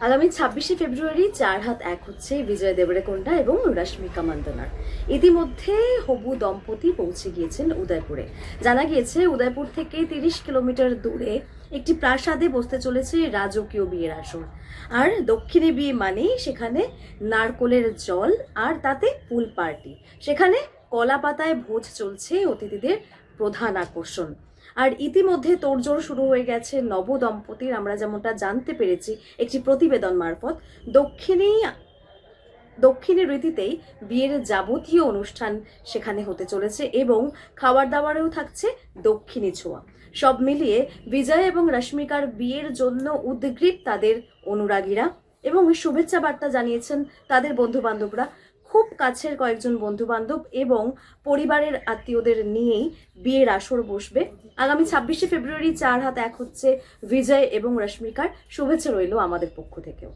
আগামী ২৬শে ফেব্রুয়ারি ৪ হাত ১ হচ্ছে বিজয় দেবরেকোন্ডা এবং রশ্মিকা মান্দানার। ইতিমধ্যে হবু দম্পতি পৌঁছে গিয়েছেন উদয়পুরে। জানা গিয়েছে উদয়পুর থেকে ৩০ কিলোমিটার দূরে একটি প্রাসাদে বসতে চলেছে রাজকীয় বিয়ের আসর। আর দক্ষিণে বিয়ে মানেই সেখানে নারকোলের জল আর তাতে পুল পার্টি। সেখানে কলা পাতায় ভোজ চলছে অতিথিদের প্রধান আকর্ষণ। আর ইতিমধ্যে তোড়জোড় শুরু হয়ে গেছে নবদম্পতির। আমরা যেমনটা জানতে পেরেছি একটি প্রতিবেদন মারফত, দক্ষিণী রীতিতেই বিয়ের যাবতীয় অনুষ্ঠান সেখানে হতে চলেছে এবং খাবার দাবারেও থাকছে দক্ষিণী ছোঁয়া। সব মিলিয়ে বিজয় এবং রশ্মিকার বিয়ের জন্য উদ্গ্রীব তাদের অনুরাগীরা এবং শুভেচ্ছা বার্তা জানিয়েছেন তাদের বন্ধু বান্ধবরা। খুব কাছের কয়েকজন বন্ধু বান্ধব এবং পরিবারের আত্মীয়দের নিয়েই বিয়ের আসর বসবে। আগামী ২৬শে ফেব্রুয়ারি ৪ হাত ১ হচ্ছে বিজয় এবং রশ্মিকার। শুভেচ্ছা রইল আমাদের পক্ষ থেকেও।